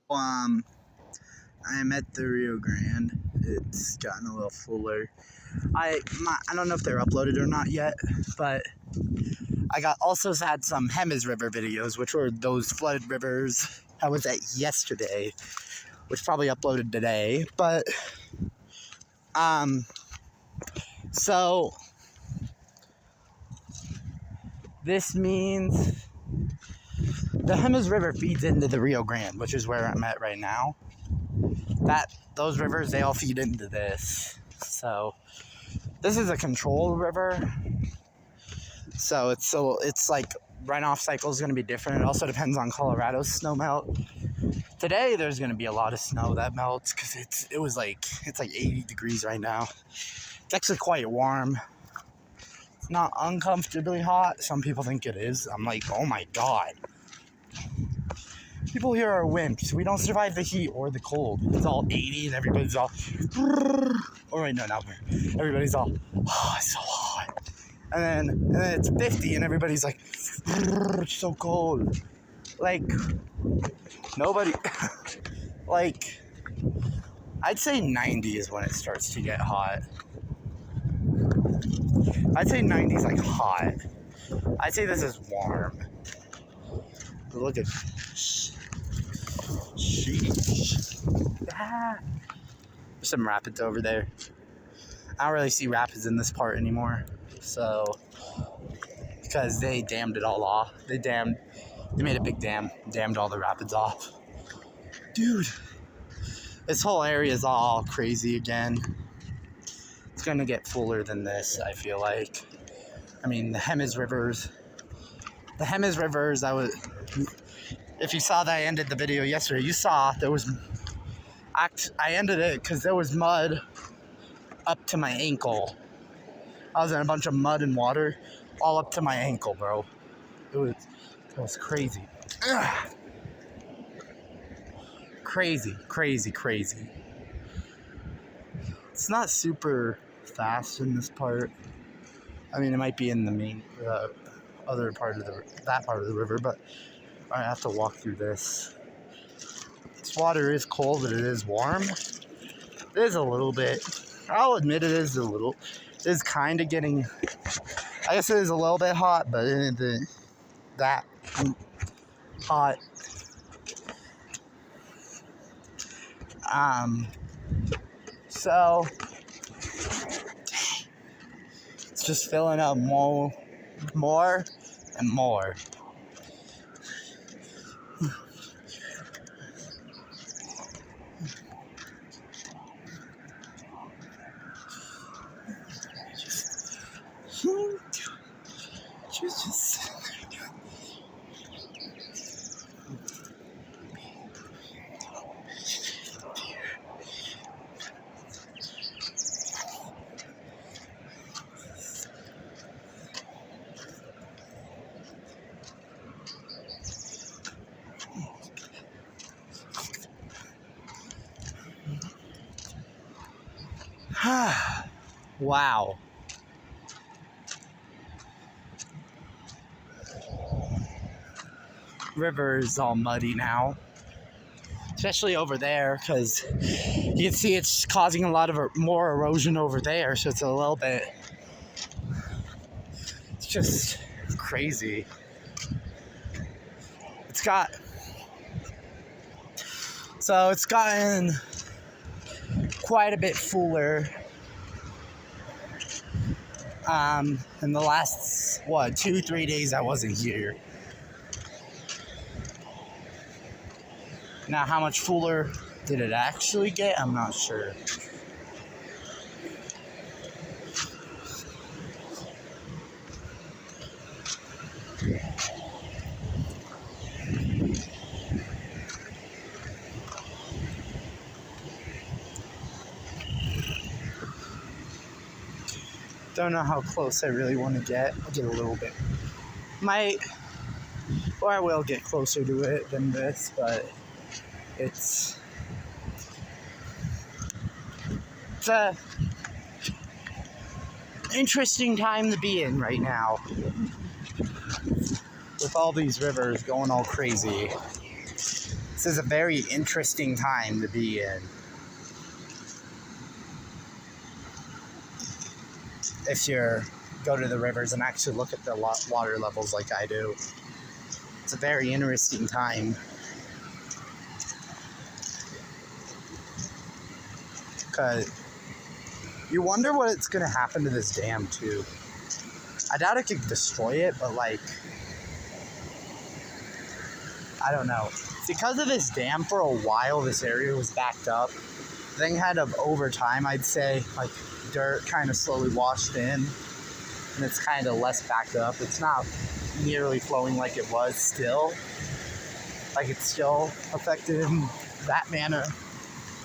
Um, I'm at the Rio Grande. It's gotten a little fuller. I don't know if they're uploaded or not yet, but I also had some Hemis River videos, which were those flooded rivers. I was at yesterday, which probably uploaded today. But so this means the Hemis River feeds into the Rio Grande, which is where I'm at right now. Those rivers, they all feed into this. So this is a controlled river. So it's like runoff cycle is going to be different. It also depends on Colorado's snow melt. Today there's going to be a lot of snow that melts because it's like 80 degrees right now. It's actually quite warm. It's not uncomfortably hot. Some people think it is. I'm like, oh my god. People here are wimps. We don't survive the heat or the cold. It's all 80 and everybody's all... Oh, wait, no, not everybody's all, oh, it's so hot. And then it's 50 and everybody's like, it's so cold. Like, nobody... like, I'd say 90 is when it starts to get hot. I'd say 90 is like hot. I'd say this is warm. But look at... Sheesh. Ah. There's some rapids over there. I don't really see rapids in this part anymore. So, because they dammed it all off. They made a big dam, dammed all the rapids off. Dude, this whole area is all crazy again. It's gonna get fuller than this, I feel like. I mean, the Hemis Rivers, if you saw that I ended the video yesterday, you saw I ended it because there was mud up to my ankle. I was in a bunch of mud and water all up to my ankle, bro. It was crazy. Ugh. Crazy. It's not super fast in this part. I mean, it might be in the main, other part of that part of the river, but I have to walk through this. This water is cold, but it is warm. It is a little bit. I'll admit it is a little. It is kind of getting. I guess it is a little bit hot, but it isn't that hot. So it's just filling up more and more. Just wow. River is all muddy now, especially over there because you can see it's causing a lot of more erosion over there, so it's a little bit, it's just crazy. It's gotten quite a bit fuller in the last 2-3 days I wasn't here. Now, how much fuller did it actually get? I'm not sure. Don't know how close I really want to get. I'll get a little bit. I will get closer to it than this, but it's a interesting time to be in right now with all these rivers going all crazy. This is a very interesting time to be in. If you go to the rivers and actually look at the water levels like I do, it's a very interesting time. Because you wonder what's going to happen to this dam, too. I doubt it could destroy it, but, like, I don't know. Because of this dam, for a while, this area was backed up. Then had over time, I'd say, like, dirt kind of slowly washed in, and it's kind of less backed up. It's not nearly flowing like it was still. Like, it's still affected in that manner,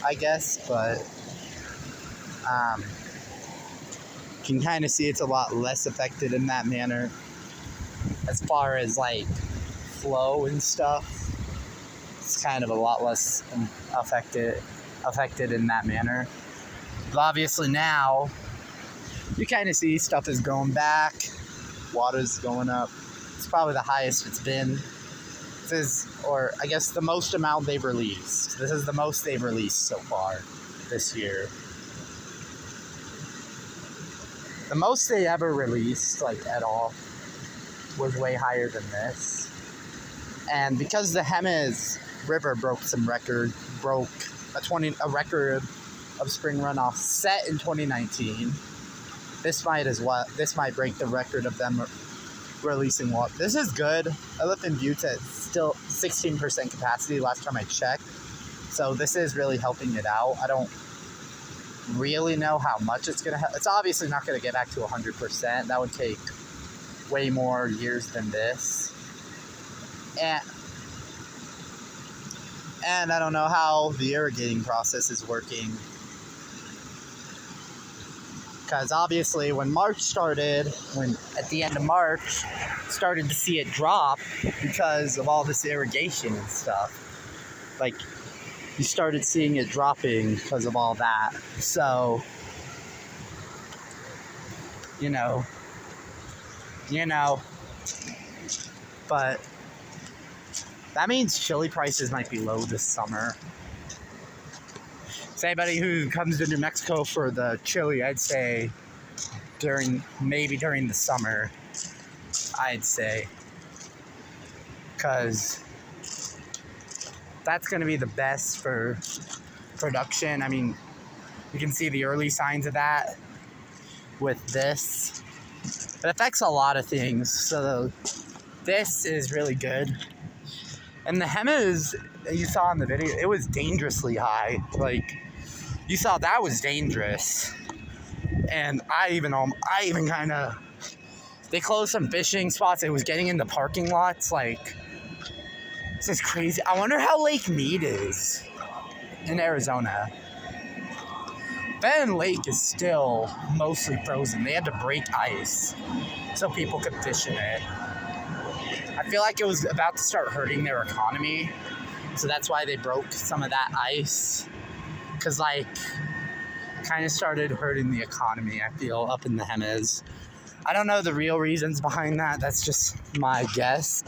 I guess, but you can kind of see it's a lot less affected in that manner as far as, like, flow and stuff. It's kind of a lot less affected in that manner. But obviously now, you kind of see stuff is going back, water's going up. It's probably the highest it's been. This is, or I guess the most amount they've released. This is the most they've released so far this year. The most they ever released, like, at all, was way higher than this. And because the Jemez River broke a record of spring runoff set in 2019. This might break the record of them releasing water. This is good. I live in Butte at still 16% capacity last time I checked. So this is really helping it out. I don't really know how much it's going to help. It's obviously not going to get back to 100%. That would take way more years than this. And I don't know how the irrigating process is working. Because obviously when March started, at the end of March, started to see it drop because of all this irrigation and stuff. Like, you started seeing it dropping because of all that. So, you know, but that means chili prices might be low this summer. So anybody who comes to New Mexico for the chili, I'd say maybe during the summer, I'd say. Because that's going to be the best for production. I mean, you can see the early signs of that with this. It affects a lot of things. So this is really good. And the Jemez you saw in the video, it was dangerously high. Like, you saw that was dangerous. And I even kind of, they closed some fishing spots. It was getting into parking lots. Like, this is crazy. I wonder how Lake Mead is in Arizona. Benton Lake is still mostly frozen. They had to break ice so people could fish in it. I feel like it was about to start hurting their economy. So that's why they broke some of that ice. Because, like, kind of started hurting the economy, I feel, up in the Jemez. I don't know the real reasons behind that. That's just my guess.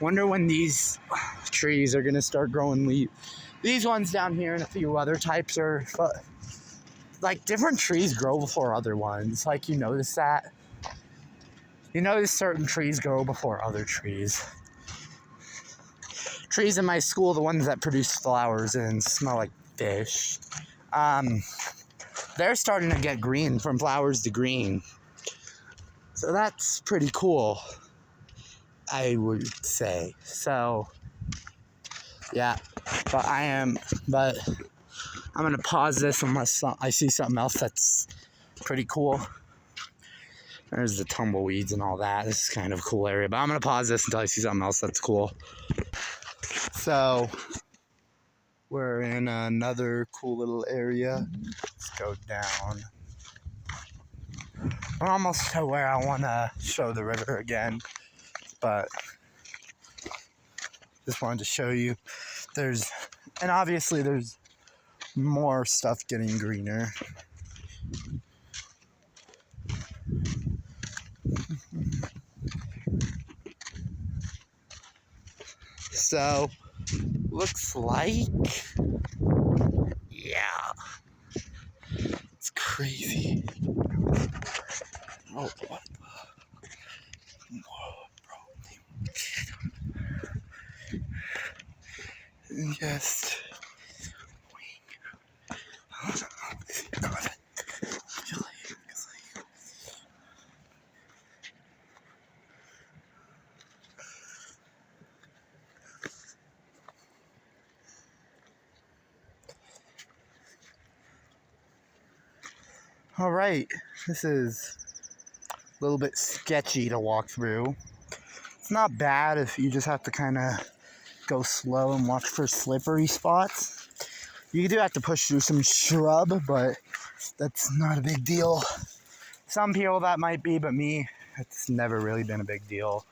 Wonder when these trees are going to start growing leaves. These ones down here and a few other types are, like, different trees grow before other ones. Like, you notice that? You notice certain trees grow before other trees. Trees in my school, the ones that produce flowers and smell like fish, they're starting to get green, from flowers to green. So that's pretty cool, I would say. So, yeah, but I'm going to pause this unless I see something else that's pretty cool. There's the tumbleweeds and all that. This is kind of a cool area, but I'm going to pause this until I see something else that's cool. So, we're in another cool little area. Let's go down. We're almost to where I want to show the river again, but just wanted to show you. And obviously there's more stuff getting greener. So, looks like, yeah, it's crazy. Oh, what? Yes. All right, this is a little bit sketchy to walk through. It's not bad if you just have to kind of go slow and watch for slippery spots. You do have to push through some shrub, but that's not a big deal. Some people that might be, but me, it's never really been a big deal.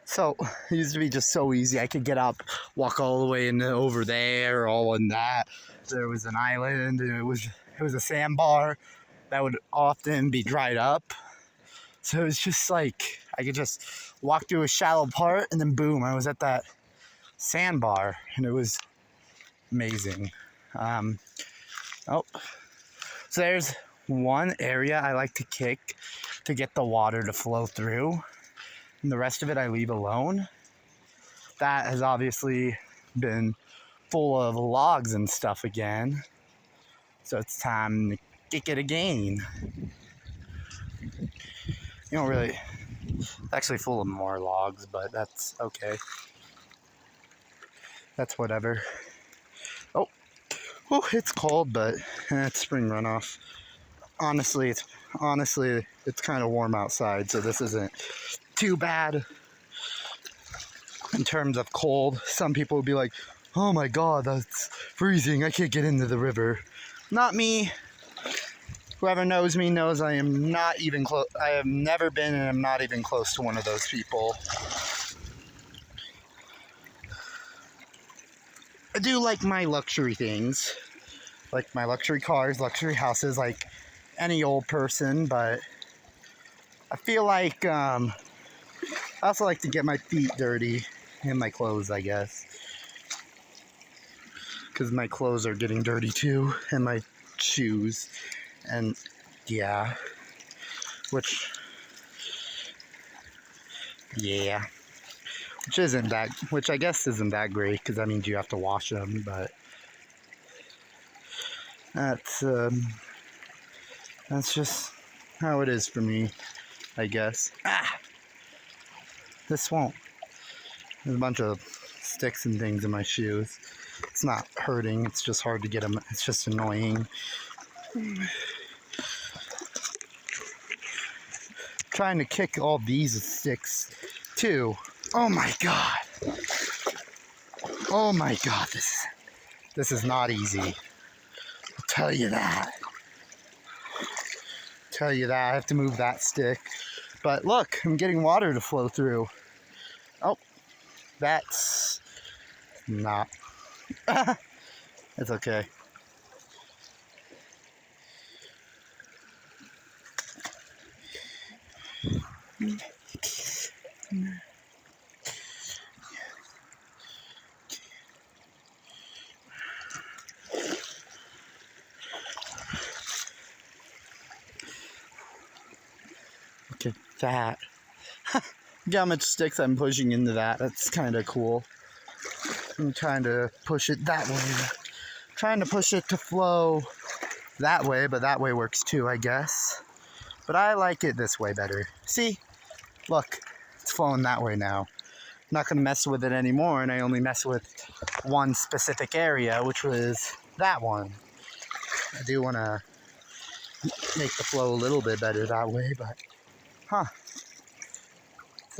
So it used to be just so easy. I could get up, walk all the way into over there, all in that. There was an island, and it was a sandbar that would often be dried up. So it was just like I could just walk through a shallow part, and then boom, I was at that sandbar, and it was amazing. So there's one area I like to kick to get the water to flow through, and the rest of it I leave alone. That has obviously been full of logs and stuff again, so it's time to kick it again. You don't really, it's actually full of more logs, but that's okay. That's whatever. Oh, it's cold, but it's spring runoff. Honestly, it's kind of warm outside, so this isn't too bad in terms of cold. Some people would be like, oh my god, that's freezing, I can't get into the river. Not me. Whoever knows me knows I am not even close. I have never been, and I'm not even close to one of those people. I do like my luxury things, like my luxury cars, luxury houses, like any old person, but I feel like I also like to get my feet dirty and my clothes, I guess, because my clothes are getting dirty too, and my shoes, and yeah, which I guess isn't that great, because that means you have to wash them, but that's just how it is for me, I guess. This won't. There's a bunch of sticks and things in my shoes. It's not hurting, it's just hard to get them. It's just annoying. Trying to kick all these sticks too. Oh my god. Oh my god, this is not easy. I'll tell you that. I have to move that stick. But look, I'm getting water to flow through. Oh, that's not. It's okay. Look at that. Look how much sticks I'm pushing into that. That's kind of cool. I'm trying to push it that way. Trying to push it to flow that way, but that way works too, I guess. But I like it this way better. See? Look, it's flowing that way now. I'm not going to mess with it anymore, and I only mess with one specific area, which was that one. I do want to make the flow a little bit better that way, but it's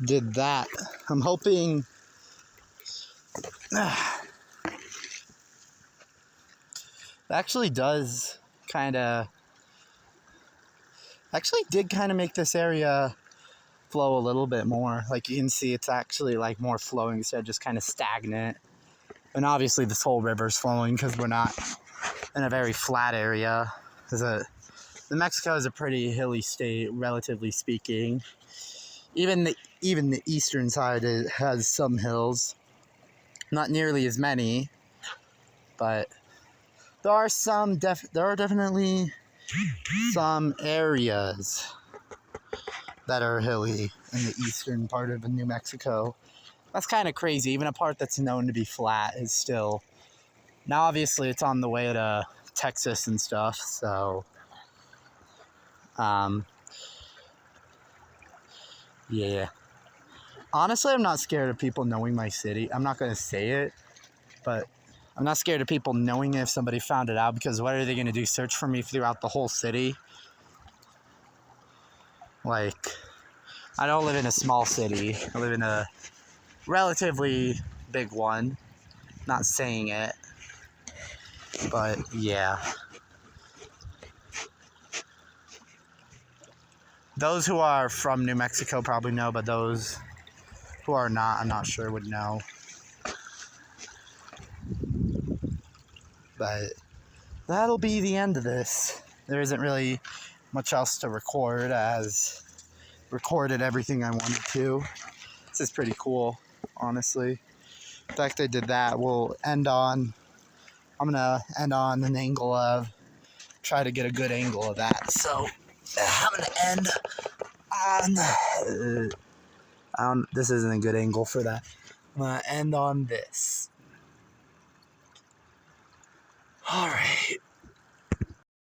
did that. I'm hoping. Actually does kind of. Actually did kind of make this area flow a little bit more. Like you can see, it's actually like more flowing instead of just kind of stagnant. And obviously, this whole river's flowing because we're not in a very flat area. New Mexico is a pretty hilly state, relatively speaking. Even the eastern side has some hills, not nearly as many, but there are definitely some areas that are hilly in the eastern part of New Mexico. That's kind of crazy. Even a part that's known to be flat is still. Now, obviously, it's on the way to Texas and stuff, so. Yeah. Honestly, I'm not scared of people knowing my city. I'm not going to say it, but I'm not scared of people knowing it if somebody found it out, because what are they going to do? Search for me throughout the whole city? Like, I don't live in a small city. I live in a relatively big one. Not saying it, but yeah. Those who are from New Mexico probably know, but those who are not, I'm not sure would know. But that'll be the end of this. There isn't really much else to record, as recorded everything I wanted to. This is pretty cool, honestly. The fact I did that will I'm gonna end on an angle of, try to get a good angle of that. So I'm gonna end on, this isn't a good angle for that. I'm gonna end on this. All right.